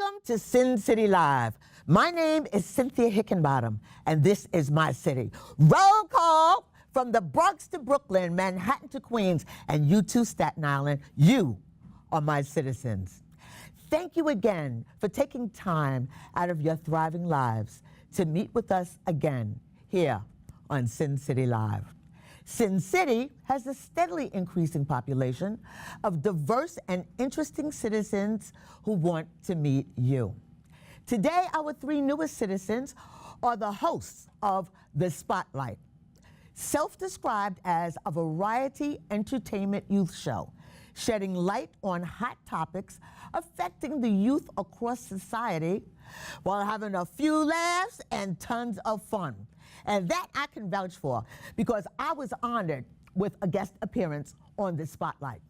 Welcome to Sin City Live. My name is Cynthia Hickenbottom, and this is my city. Roll call from the Bronx to Brooklyn, Manhattan to Queens, and you to Staten Island. You are my citizens. Thank you again for taking time out of your thriving lives to meet with us again here on Sin City Live. Sin City has a steadily increasing population of diverse and interesting citizens who want to meet you. Today, our three newest citizens are the hosts of The Spotlight, self-described as a variety entertainment youth show, shedding light on hot topics affecting the youth across society while having a few laughs and tons of fun. And that I can vouch for because I was honored with a guest appearance on The Spotlight.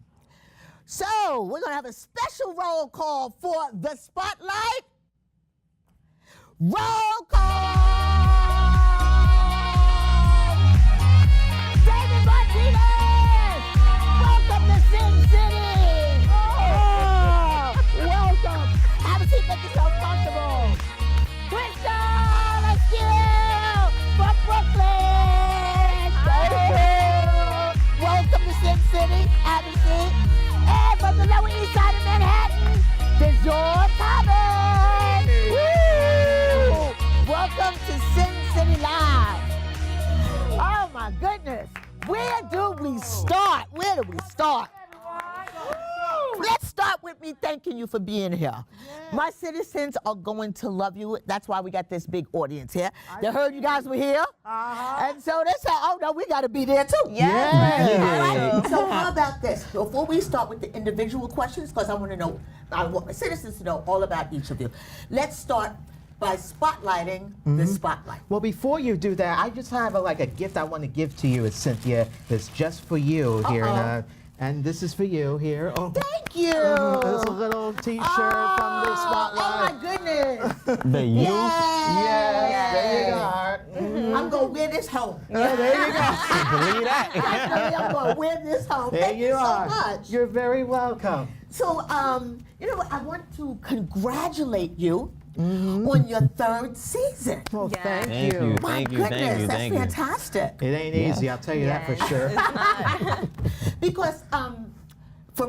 So we're gonna have a special roll call for The Spotlight. Roll call! David Martinez! Welcome to Sin City! Oh, welcome! Have a seat, make yourself comfortable. Crystal, let's go! From Brooklyn! Welcome to Sin City, have a seat. And from the Lower East Side of Manhattan, DeJour Thomas! Woo! Welcome to Sin City Live. Oh my goodness. Where do we start? Where do we start? Let's start with me thanking you for being here. Yes. My citizens are going to love you. That's why we got this big audience here. They heard you guys were here. And so they said, oh no, we got to be there too. Yeah. All right. So how about this? Before we start with the individual questions, because I want my citizens to know all about each of you. Let's start by spotlighting the spotlight. Well, before you do that, I just have a gift I want to give to you, Cynthia. It's just for you here. And this is for you here. Oh. Thank you. There's a little T-shirt from The Spotlight. Oh my goodness. The youth. Yes, there you are. I'm going to wear this home. Oh, there you go. Believe that. Definitely, I'm going to wear this home. There Thank you so are. much. You're very welcome. So, you know what? I want to congratulate you on your third season. Well, Thank thank you. you. My Thank you, goodness, thank you, that's thank you. fantastic. It ain't easy, I'll tell you that for sure. Because from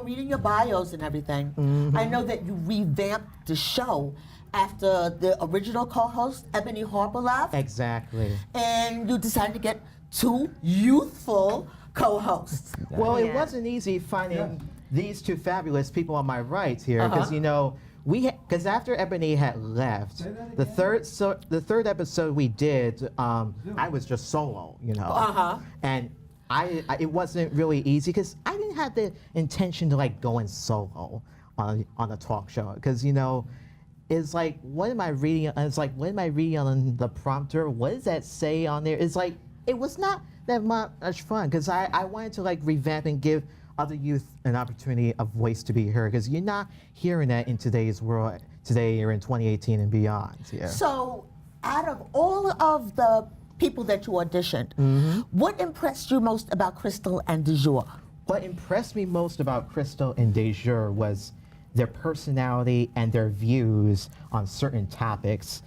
reading your bios and everything, I know that you revamped the show after the original co-host, Ebony Harper, left. Exactly. And you decided to get two youthful co-hosts. Well, it wasn't easy finding these two fabulous people on my right here, because you know, because after Ebony had left, the third episode we did, I was just solo, you know, and it wasn't really easy because I didn't have the intention to like going solo on a talk show, because you know, it's like what am I reading? It's like what am I reading on the prompter? What does that say on there? It's like it was not that much fun because I wanted to like revamp and give other youth an opportunity of voice to be heard, because you're not hearing that in today's world today or in 2018 and beyond. Yeah. So, out of all of the people that you auditioned, what impressed you most about Crystal and DeJour? What impressed me most about Crystal and DeJour was their personality and their views on certain topics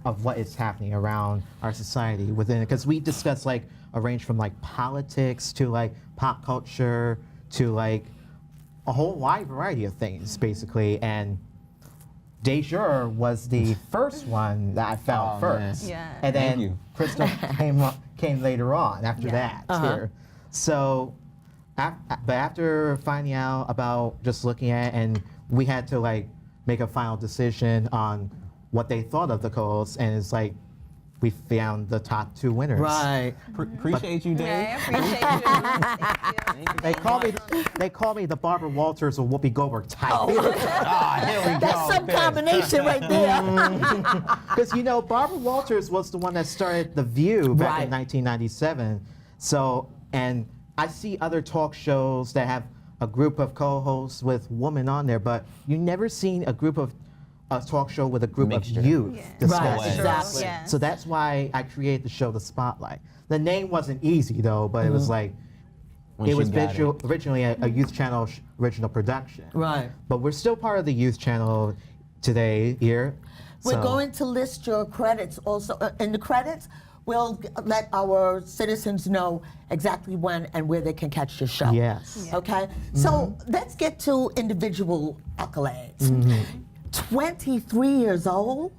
of what is happening around our society within it. Because we discussed like a range from like politics to like pop culture to like a whole wide variety of things, basically. And DeJour was the first one that I found first. Man. Yeah. And Thank then you. Crystal came later on after that. Here. So, but after finding out about just looking at it, and we had to like make a final decision on what they thought of the co-hosts, and it's like we found the top two winners. Right. Appreciate you, Dave. Yeah, I appreciate you. They call me the Barbara Walters or Whoopi Goldberg type. Here we That's go. some combination right there. Because you know, Barbara Walters was the one that started The View back in Right. 1997. So, and I see other talk shows that have a group of co-hosts with women on there, but you never seen a group of a talk show with a group Mixture. of youth discussing. Right, it. exactly. Yes. So that's why I created the show The Spotlight. The name wasn't easy though, but it was like, Once it you was got originally a youth channel original production. Right. But we're still part of the youth channel, today here. We're So- going to list your credits also. In the credits, we'll let our citizens know exactly when and where they can catch your show. Yes. Okay? So let's get to individual accolades. 23 years old.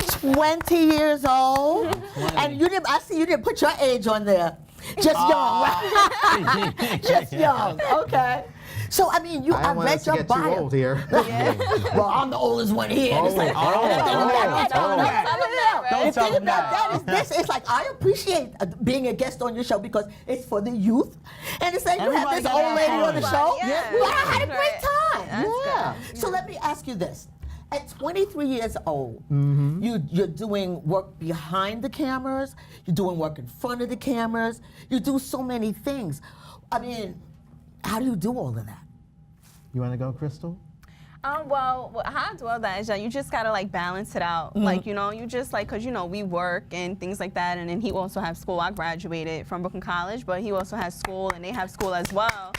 20 years old. And you didn't, I see you didn't put your age on there. Just young, right? Just young, okay. So, I mean, I I don't want read us to your get too bio. old here. Well, I'm the oldest one here. It's like, Don't tell the thing them about that. that is this. It's like, I appreciate being a guest on your show because it's for the youth. And it's like, you have Everybody this gotta old lady have on the fun. show. Yeah. Well, I had a That's great time. That's good. So let me ask you this. At 23 years old, you're doing work behind the cameras, you're doing work in front of the cameras, you do so many things. I mean, how do you do all of that? You want to go, Crystal? Well, how I do all that is that you just gotta like balance it out. Like, you know, you just like, cause you know, we work and things like that, and then he also has school. I graduated from Brooklyn College, but he also has school and they have school as well.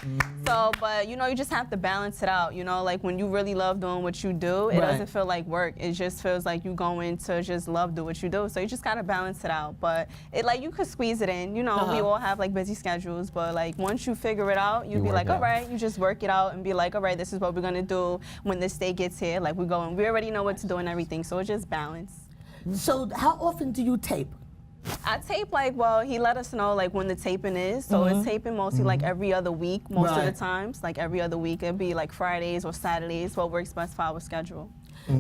So, but you know, you just have to balance it out. You know, like when you really love doing what you do, it Right. doesn't feel like work. It just feels like you going to just love do what you do. So you just gotta balance it out. But it like you could squeeze it in. You know, we all have like busy schedules, but like once you figure it out, you'd be work like, it all out. right, you just work it out and be like, all right, this is what we're gonna do when this day gets here. Like we go and we already know what to do and everything. So it's just balance. So how often do you tape? I tape like, well, he let us know like when the taping is. So it's taping mostly like every other week, most of Right. the times. Like every other week. It'd be like Fridays or Saturdays, what works best for our schedule.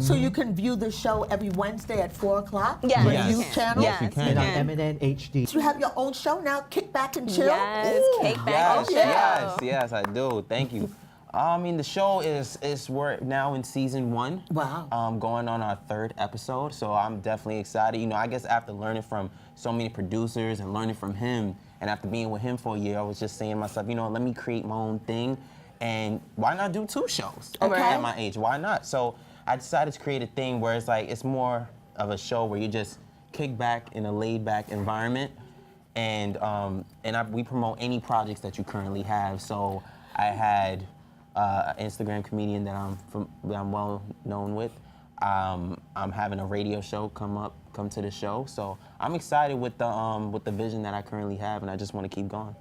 So you can view the show every Wednesday at 4 o'clock Yes, on the Yes. youth channel? Yes, you can. And on can. Eminent HD. You have your own show now, Kick Back and Chill? Yes, Ooh. Kick Back Yes, and yes, Chill. yes, I do. Thank you. I mean, the show is we're now in season 1. Wow. Going on our 3rd episode, so I'm definitely excited. You know, I guess after learning from so many producers and learning from him, and after being with him for a year, I was just saying to myself, you know, let me create my own thing, and why not do 2 shows Okay. at my age? Why not? So I decided to create a thing where it's like it's more of a show where you just kick back in a laid-back environment, and we promote any projects that you currently have. So I had an Instagram comedian that I'm well known with. I'm having a radio show come to the show. So I'm excited with the vision that I currently have, and I just want to keep going.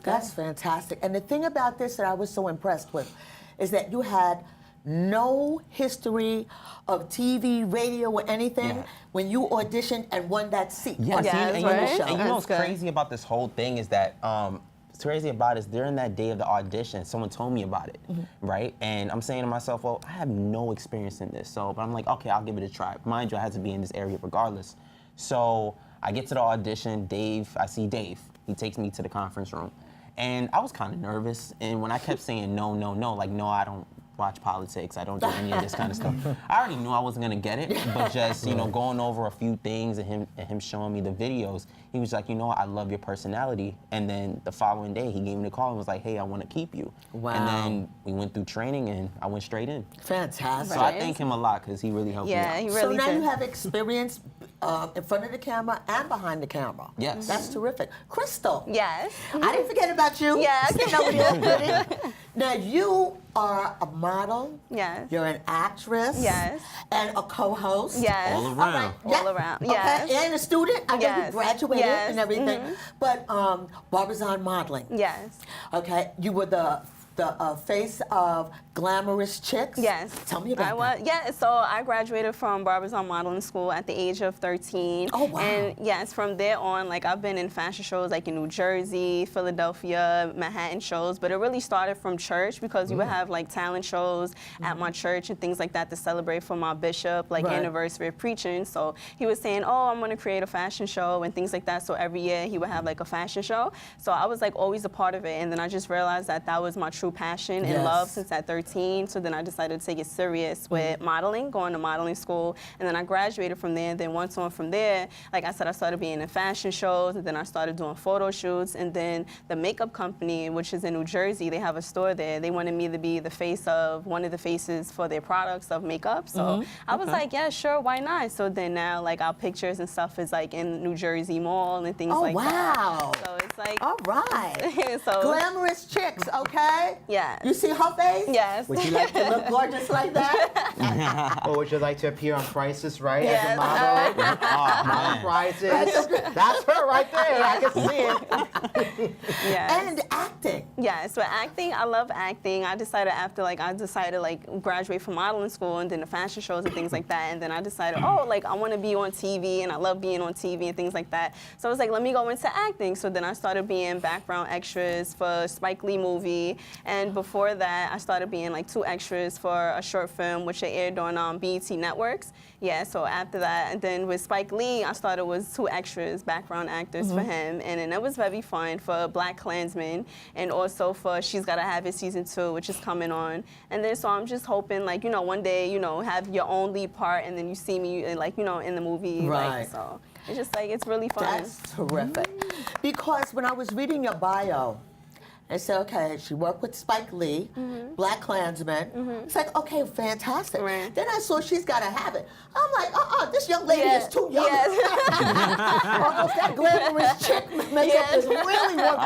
That's fantastic. And the thing about this that I was so impressed with is that you had no history of TV, radio, or anything Yeah. when you auditioned and won that seat Yes, on the Yeah, and that's you know, right. and you know That's what's good. crazy about this whole thing is that what's crazy about it is during that day of the audition, someone told me about it, right? And I'm saying to myself, well, I have no experience in this, but I'm like, okay, I'll give it a try. Mind you, I had to be in this area regardless. So I get to the audition, I see Dave. He takes me to the conference room. And I was kind of nervous, and when I kept saying no, like, no, I don't watch politics, I don't do any of this kind of stuff. I already knew I wasn't gonna get it, but just, you know, going over a few things and him showing me the videos, he was like, you know what, I love your personality. And then the following day, he gave me the call and was like, hey, I wanna keep you. Wow. And then we went through training and I went straight in. Fantastic. So I thank him a lot because he really helped Yeah, me he out. So really now did. you have experience in front of the camera and behind the camera. Yes. That's terrific. Crystal. Yes. I didn't forget about you. Yes. You know what it is. Now you are a model. Yes. You're an actress. Yes. And a co-host. Yes. All around. All around, Okay. yes. And a student. I know Yes. you graduated Yes. and everything. But Barbizon Modeling. Yes. Okay. You were the face of Glamorous Chicks. Yes. Tell me about that. Yeah, so I graduated from Barbizon Modeling School at the age of 13. Oh, wow. And yes, from there on, like I've been in fashion shows like in New Jersey, Philadelphia, Manhattan shows, but it really started from church because you would have like talent shows at my church and things like that to celebrate for my bishop, like Right. anniversary of preaching. So he was saying, oh, I'm gonna create a fashion show and things like that. So every year he would have like a fashion show. So I was like always a part of it. And then I just realized that that was my true passion and Yes. love since at 13. So then I decided to take it serious with modeling, going to modeling school. And then I graduated from there. And then once on from there, like I said, I started being in fashion shows. And then I started doing photo shoots. And then the makeup company, which is in New Jersey, they have a store there. They wanted me to be the face of one of the faces for their products of makeup. So I was like, yeah, sure, why not? So then now like our pictures and stuff is like in New Jersey Mall and things Oh, like wow. that. So it's like, All right. so Glamorous Chicks, okay? Okay. Yes. You see her face? Yes. Would you like to look gorgeous like that? Or would you like to appear on Prices Right Yes. as a model? Oh, Model man. Prices. That's her right there. I can see it. Yes. And acting. Yeah, so acting, I love acting. I decided after graduate from modeling school and then the fashion shows and things like that. And then I decided, I want to be on TV and I love being on TV and things like that. So I was like, let me go into acting. So then I started being background extras for Spike Lee movie. And before that, I started being like 2 extras for a short film which they aired on BET Networks. Yeah, so after that, and then with Spike Lee, I started with 2 extras, background actors for him. And then it was very fun for Black Klansman and also for She's Gotta Have It Season 2, which is coming on. And then so I'm just hoping, one day, have your own lead part and then you see me, in the movie. Right. So it's just it's really fun. That's terrific. Because when I was reading your bio, I said, okay, she worked with Spike Lee, Black Klansman. It's like, okay, fantastic. Right. Then I saw She's Gotta Have It. I'm like, this young lady is too young. Yes. Almost that glamorous chick makeup is really working wonders.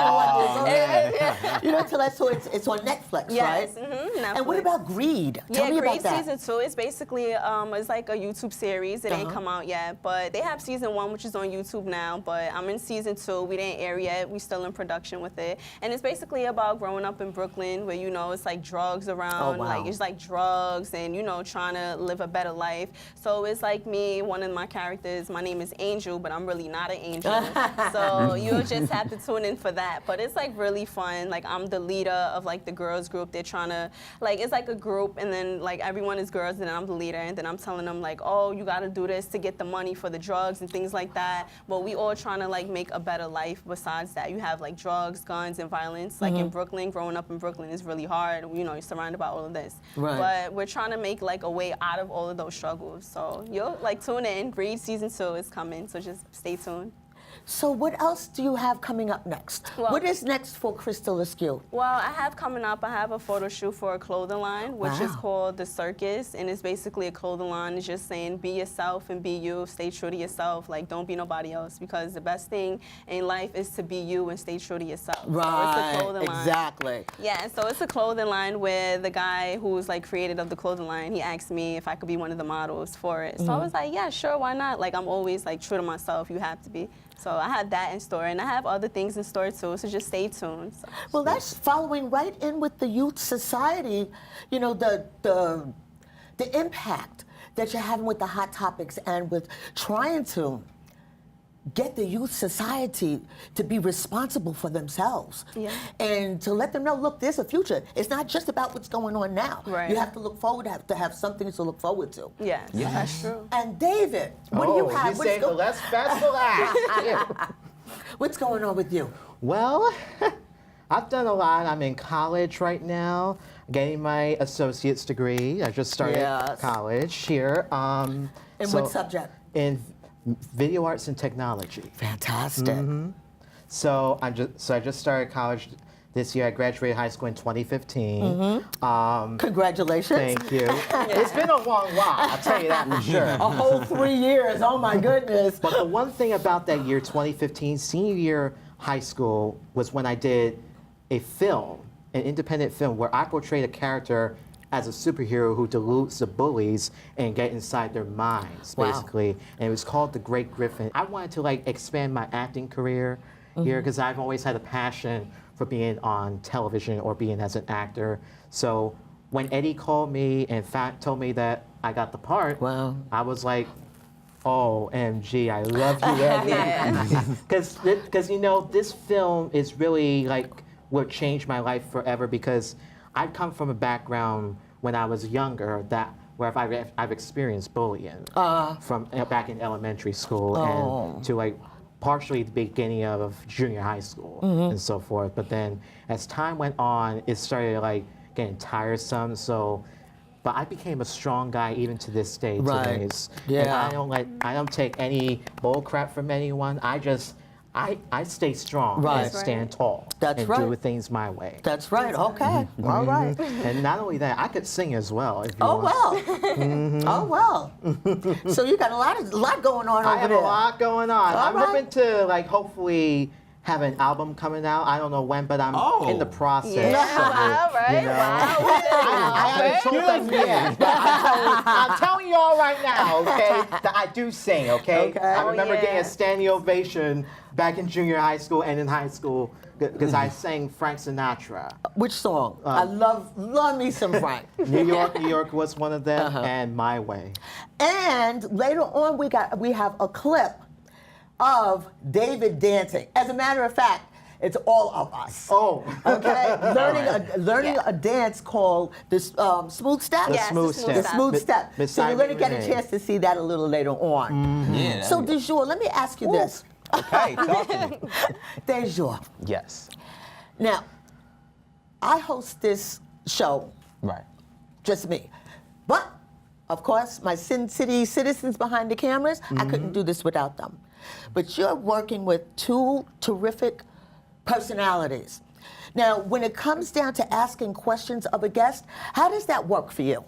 Till I saw it's on Netflix, Yes. right? Netflix. And what about Greed? Tell me Greed about that. season 2 is basically it's like a YouTube series. It ain't come out yet, but they have season 1, which is on YouTube now. But I'm in season 2. We didn't air yet. We still in production with it, and it's basically about growing up in Brooklyn, where it's like drugs around, wow. like it's like drugs, and trying to live a better life. So it's like me. One of my characters, my name is Angel, but I'm really not an angel. So you'll just have to tune in for that. But it's like really fun. Like I'm the leader of like the girls group. They're trying to it's like a group, and then like everyone is girls, and then I'm the leader, and then I'm telling them like, oh, you got to do this to get the money for the drugs and things like that. But we all trying to like make a better life. Besides that, you have like drugs, guns, and violence. Like in Brooklyn, growing up in Brooklyn is really hard. You're surrounded by all of this. Right. But we're trying to make like a way out of all of those struggles. So you'll tune in. Greed season 2 is coming. So just stay tuned. So what else do you have coming up next? Well- What is next for Crystal Askew? Well, I have coming up, I have a photo shoot for a clothing line, which is Wow. called The Circus, and it's basically a clothing line. It's just saying be yourself and be you, stay true to yourself, like don't be nobody else, because the best thing in life is to be you and stay true to yourself. So it's a clothing line. Exactly. Yeah, so it's a clothing line where the guy who's like created of the clothing line, he asked me if I could be one of the models for it. So I was like, yeah, sure, why not? Like I'm always like true to myself, you have to be. So I have that in store, and I have other things in store too, so just stay tuned. So. Well, that's following right in with the Youth Society, the impact that you're having with the Hot Topics and with trying to get the Youth Society to be responsible for themselves. Yeah. And to let them know, look, there's a future. It's not just about what's going on now. Right. You have to look forward, have to have something to look forward to. Yes, that's true. And David, what do you have? You saved the less best for last. What's going on with you? Well, I've done a lot. I'm in college right now, getting my associate's degree. I just started Yes. college here. In what subject? In video arts and technology. Fantastic. So I just started college this year. I graduated high school in 2015. Congratulations. Thank you. It's been a long while, I'll tell you that for sure. A whole 3 years. Oh my goodness. But the one thing about that year, 2015, senior year high school, was when I did a film, an independent film, where I portrayed a character as a superhero who deludes the bullies and get inside their minds, Wow. basically. And it was called The Great Griffin. I wanted to expand my acting career here because I've always had a passion for being on television or being as an actor. So when Eddie called me and told me that I got the part, Wow. I was like, OMG, I love you, Eddie. Because this film is really will change my life forever, because I come from a background when I was younger where I've experienced bullying from back in elementary school and to partially the beginning of junior high school and so forth. But then as time went on, it started getting tiresome. But I became a strong guy even to this day. Right. And Yeah. I don't take any bull crap from anyone. I stay strong Right. and stand tall That's and right. do things my way. That's right. Okay. All right. And not only that, I could sing as well. If you Oh want. well. Oh well. So you got a lot going on I over have there. a lot going on. All I'm right. hoping to hopefully have an album coming out. I don't know when, but I'm in the process. Yeah, wow, right? You know? Wow. I haven't told them yet, but I'm telling you all right now, okay, that I do sing, okay? Okay. I remember yeah. getting a standing ovation back in junior high school and in high school because I sang Frank Sinatra. Which song? I love me some Frank. New York was one of them, and My Way. And later on, we have a clip of David dancing. As a matter of fact, it's all of us. Oh. Okay, learning a dance called the smooth step. The Yes, smooth the step. The smooth step. Miss So you're going to Simon get a Renee. chance to see that a little later on. Yeah. So, Dejour, let me ask you this. Okay, talk to me. Dejour, Yes. now, I host this show, Right. just me. But, of course, my Sin City citizens behind the cameras, I couldn't do this without them. But you're working with two terrific personalities. Now, when it comes down to asking questions of a guest, how does that work for you?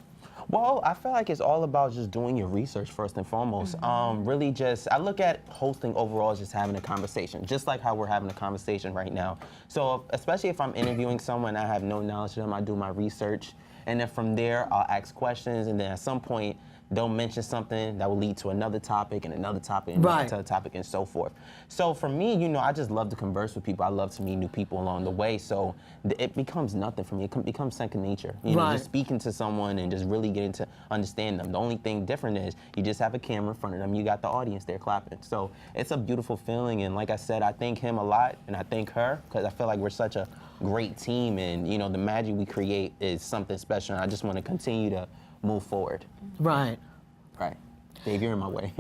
Well, I feel like it's all about just doing your research first and foremost. Really just, I look at hosting overall as just having a conversation, just like how we're having a conversation right now. So especially if I'm interviewing someone, I have no knowledge of them, I do my research. And then from there, I'll ask questions. And then at some point, they'll mention something that will lead to another topic and another topic and Right. another topic and so forth. So for me, you know, I just love to converse with people. I love to meet new people along the way. So it becomes nothing for me. It becomes second nature. You know, Right. just speaking to someone and just really getting to understand them. The only thing different is you just have a camera in front of them. You got the audience there clapping. So it's a beautiful feeling. And like I said, I thank him a lot and I thank her because I feel like we're such a great team. And, you know, the magic we create is something special. And I just want to continue to move forward. Right. Right. Dave, you're in my way.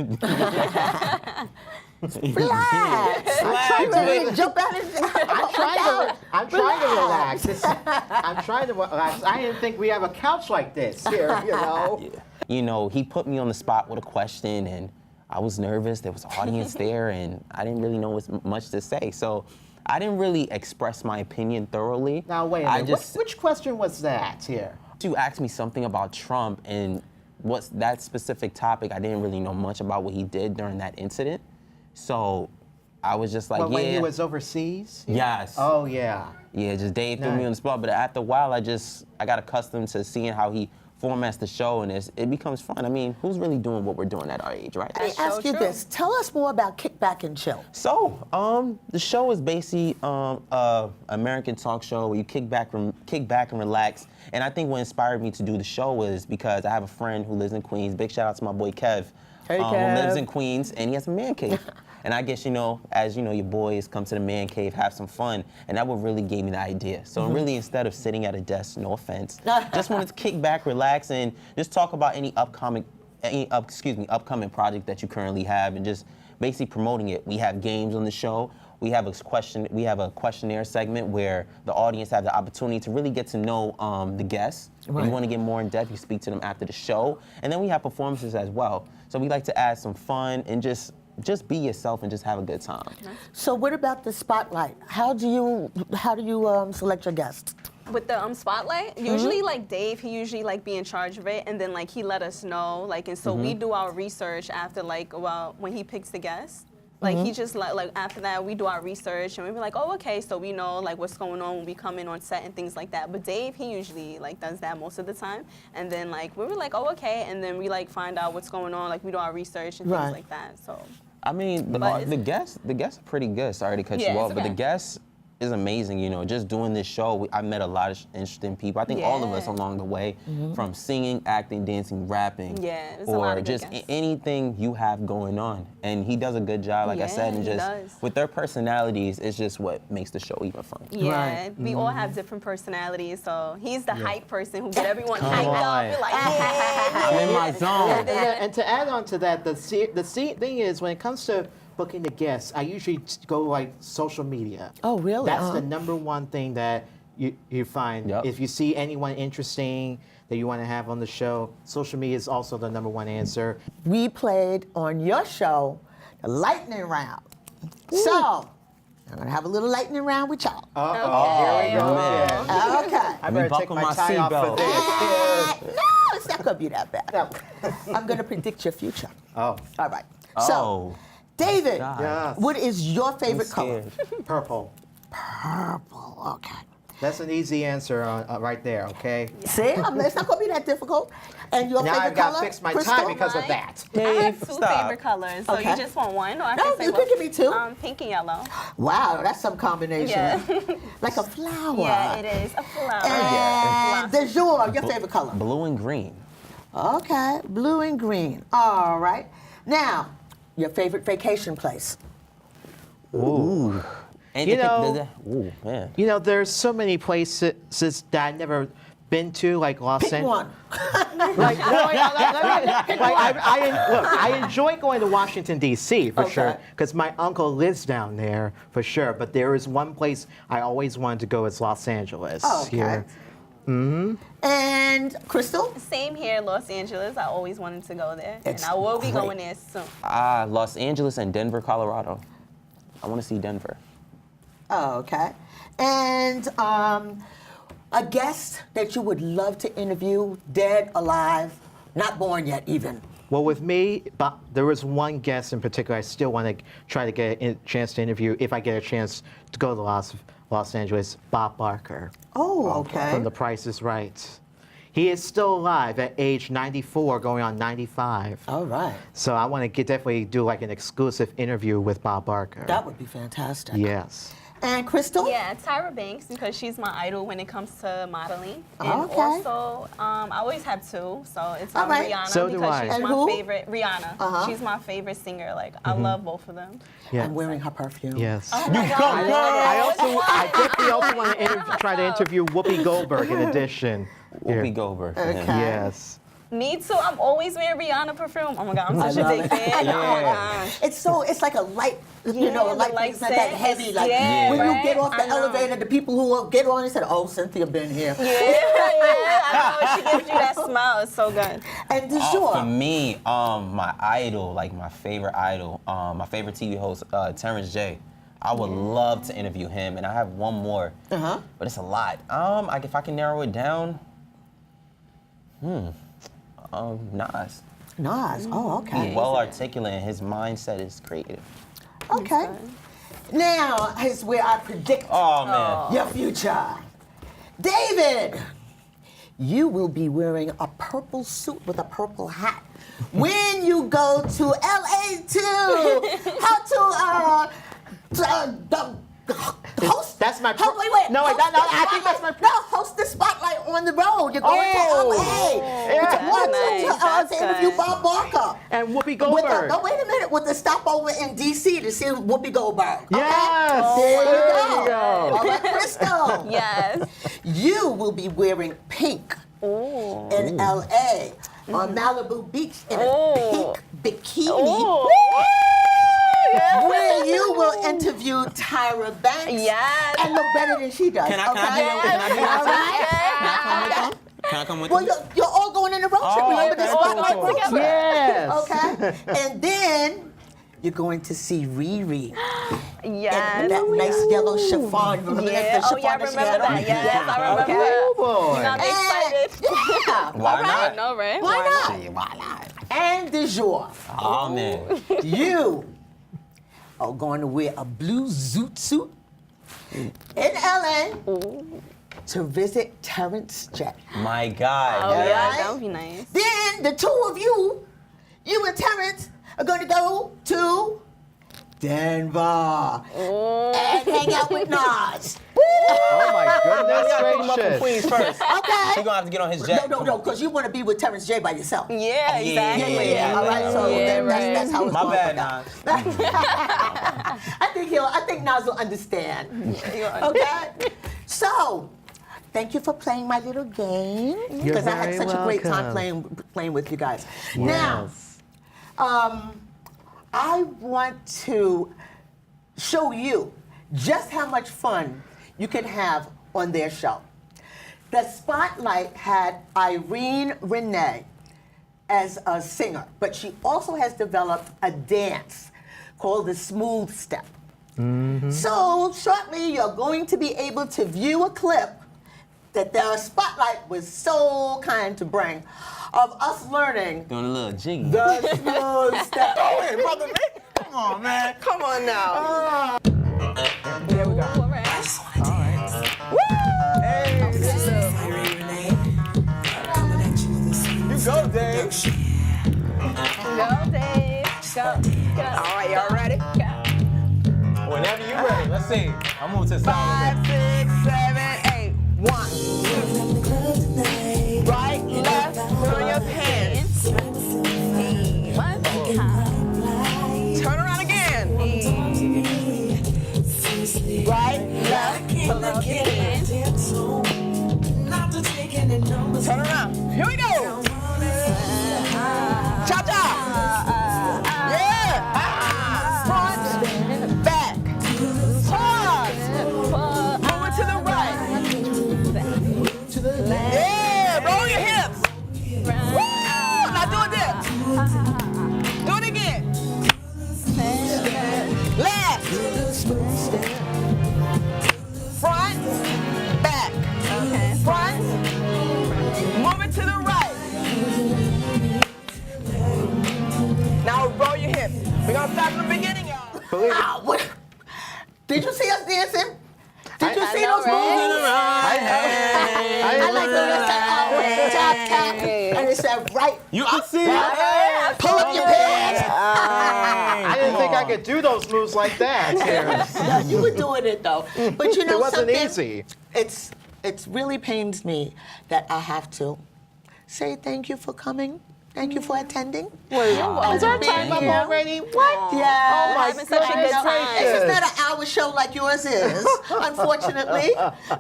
Relax. I'm ready to jump out of I'm trying to relax. I'm trying to relax. I didn't think we have a couch like this here, you know? You know, he put me on the spot with a question and I was nervous. There was an audience there and I didn't really know much to say. So I didn't really express my opinion thoroughly. Now, wait a I minute. just, Which question was that here? you asked me something about Trump and what's that specific topic, I didn't really know much about what he did during that incident. So I was just like, Well, yeah. when he was overseas? Yes. Oh, yeah. Yeah, just Dave threw me Nice. on the spot. But after a while, I got accustomed to seeing how he formats the show, and it becomes fun. I mean, who's really doing what we're doing at our age, right? Let me That's so ask you true. this. Tell us more about Kick Back and Chill. So, the show is basically American talk show where you kick back and relax. And I think what inspired me to do the show was because I have a friend who lives in Queens. Big shout out to my boy Kev, Hey, who lives Kev. in Queens, and he has a man cave. And I guess, you know, as you know, your boys come to the man cave, have some fun, and that what really gave me the idea. So really, instead of sitting at a desk, no offense, just wanted to kick back, relax, and just talk about any upcoming project that you currently have, and just basically promoting it. We have games on the show. We have a questionnaire segment where the audience have the opportunity to really get to know the guests. If Right. you want to get more in depth, you speak to them after the show. And then we have performances as well. So we like to add some fun and just be yourself and just have a good time. So what about the spotlight? How do you select your guests? With the spotlight, usually like Dave, he usually like be in charge of it, and then like he let us know, like, and so we do our research after when he picks the guests. Like he just like after that we do our research and we be like, oh, okay, so we know like what's going on when we come in on set and things like that. But Dave, he usually like does that most of the time, and then like we were like, oh, okay, and then we like find out what's going on, like we do our research and Right. things like that. So I mean, But the guests are pretty good. Sorry to cut Yeah, you it's off, but the okay. guests is amazing. You know, just doing this show, I met a lot of interesting people. I think all of us Yeah. along the way, from singing, acting, dancing, rapping, Yeah, there's a lot or of good just guests. anything you have going on. And he does a good job, like I said, Yeah, and he just does. with their personalities, it's just what makes the show even fun. yeah, Right. we all have different personalities. So he's the hype person who get everyone Come hyped up. on. You're like, yeah. I'm in my zone. And to add on to that, the thing is, when it comes to booking the guests, I usually go like social media. Oh, really? That's Uh-huh. the number one thing that you find. Yep. If you see anyone interesting that you want to have on the show, social media is also the number one answer. We played on your show the lightning round. So I'm gonna have a little lightning round with y'all. Here we go. man. Yeah. Okay. I better take buckle my my tie off for seatbelt. this. No, it's not gonna be that bad. I'm gonna predict your future. Oh. All right. Oh. So, David, God. Yes. what is your favorite I'm color? scared. Purple. Purple. Okay. That's an easy answer right there, okay? See, it's not going to be that difficult. And your Now favorite I've got to color? fix my Crystal? tie because of Mine? that. I have Dave, two stop. favorite colors. So Okay. you just want one, or I No, can say you both? can give me two. Pink and yellow. Wow, that's some combination. Yeah. Like a flower. Yeah, it is a flower. And de jour, your favorite color? Blue and green. Okay, blue and green. All right. Now, your favorite vacation place? Ooh. Ain't You the- know- ooh, man. You know, there's so many places that I've never been to, like Los Pick Angeles. one. Like, no, I enjoy going to Washington, D.C. for Okay. sure, because my uncle lives down there for sure. But there is one place I always wanted to go is Los Angeles. Okay. Here. And Crystal? Same here, Los Angeles. I always wanted to go there, It's and I will be great. going there soon. Los Angeles and Denver, Colorado. I want to see Denver. Oh, okay. And a guest that you would love to interview, dead, alive, not born yet even. Well, with me, but there was one guest in particular I still want to try to get a chance to interview if I get a chance to go to Los Angeles, Bob Barker. Oh, okay. From The Price is Right. He is still alive at age 94, going on 95. All right. So I want to definitely do like an exclusive interview with Bob Barker. That would be fantastic. Yes. And Crystal? Yeah, Tyra Banks, because she's my idol when it comes to modeling. And Okay. also, I always have two, so it's All right. Rihanna So do because I. she's And my who? favorite. Rihanna. Uh-huh. She's my favorite singer. Like, I love both of them. Yeah. I'm wearing her perfume. Yes. Oh my God. I definitely also want to try to interview Whoopi Goldberg in addition. Whoopi Here. Goldberg. for Okay. him. Yes. Me too. I'm always wearing Rihanna perfume. Oh my God, I'm such a love big it. fan. Oh my Yeah. gosh. It's like a light, you Yeah, know, a the light light it's not that set. heavy. Like Yeah, when you right? get off the I know. elevator, the people who will get on and said, "Oh, Cynthia been here." Yeah, I know. She gives you that smile. It's so good. And de For jour. me, my idol, like my favorite idol, my favorite TV host, Terrence J. I would love to interview him, and I have one more, Uh-huh. but it's a lot. If I can narrow it down, Nas. Nas. Oh, okay. He's well articulate, and his mindset is creative. Okay. Now is where I predict Oh man. your future. David, you will be wearing a purple suit with a purple hat when you go to LA to host. That's my Wait. No, host no, the I think that's spotlight. my No, host the spotlight on the road. You're going Oh. to LA. Yeah. That's to nice. interview That's Bob Barker. And Whoopi With Goldberg. no, wait a minute. With the stopover in D.C. to see Whoopi Goldberg. Okay? Yes. There There you you go. go. All right, Crystal. Yes. You will be wearing pink Ooh. in L.A. on Malibu Beach in a Ooh. pink bikini. Ooh. Where you will interview Tyra Banks. Yes. And look better than she does. Can I be okay? All right? Can I come with Well, you? you're all going in a road trip. Oh, Remember the okay. spotlight Cool. road trip? Yes. Okay? And then you're going to see Riri. Yes. And that nice yellow chiffon. Remember Yeah. the Oh, yeah, I chiffon that she remember had on? that. Yes, I remember Okay. that. Oh, boy. I'm excited. Yeah. Why All right. not? I know, right? Why not? Gee, why not? And de jour. Oh man. You are going to wear a blue zoot suit in LA to visit Terrence J. My God. Oh, yeah. yeah, Right? that would be nice. Then the two of you and Terrence, are going to go to Denver and hang out with Nas. Oh my We gotta pick him goodness up from gracious. Queens first. Okay? He gonna have to get on his jet. No, because you want to be with Terrence J by yourself. Yeah, Yeah, exactly. yeah. All right, so Yeah, that's how it's My going bad, to go. Nas. I think Nas will understand. Okay? So, thank you for playing my little game. You're Because I had very such a great time welcome. playing with you guys. Now, Yes. I want to show you just how much fun you can have on their show. The Spotlight had Irene Renee as a singer, but she also has developed a dance called the Smooth Step. So shortly you're going to be able to view a clip that the Spotlight was so kind to bring of us learning Doing a little jiggy. the Smooth Step. Go ahead, brother, man. Come on, man. Come on now. There we go. All right. Hey, you go, Dave. Go, Dave. Go. All right, y'all ready? Go. Whenever you're ready. Let's see. I'm moving to the side. 5, 6, 7, 8. 1, 2. Right, left, turn your hands. One time. Turn around again. Right, left, Pull up your hands. turn around. Here we go. Cha-cha. Yeah. Front, back. Pause. Moving to the right. Yeah, roll your hips. Woo! Now do it there. Do it again. Left. Front, back. Front. Move it to the right. Now roll your hips. We're gonna start from the beginning, y'all. Ah, what? Did you see us dancing? Did you I see know, those right? moves? I like the way it said, oh, tap, tap, and it said, right, I see pull up your pants. I didn't think I could do those moves like that, Terrence. No, you were doing it though. But you know It wasn't something? easy. It really pains me that I have to say thank you for coming. Thank you for attending. Is our time up already? What? Yeah. Oh my having such a good goodness time. It's just gracious. not an hour show like yours is, unfortunately.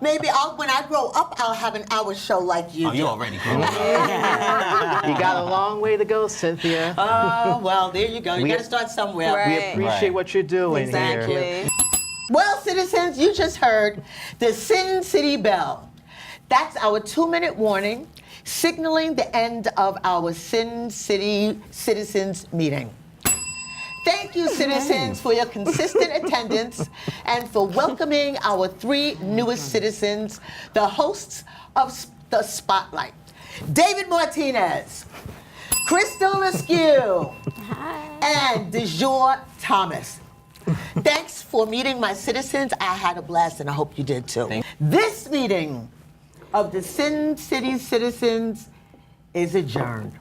Maybe when I grow up, I'll have an hour show like you Oh, do. you already cool. You got a long way to go, Cynthia. Oh, well, there you go. You We- got to start somewhere. Right. We appreciate Right. what you're doing here. Exactly. Well, citizens, you just heard the Sin City Bell. That's our 2-minute warning, signaling the end of our Sin City Citizens meeting. Thank you, citizens, for your consistent attendance and for welcoming our 3 newest citizens, the hosts of the Spotlight. David Martinez, Crystal Askew, and DeJour Thomas. Thanks for meeting my citizens. I had a blast, and I hope you did too. Thank- This meeting of the Sin City Citizens is adjourned.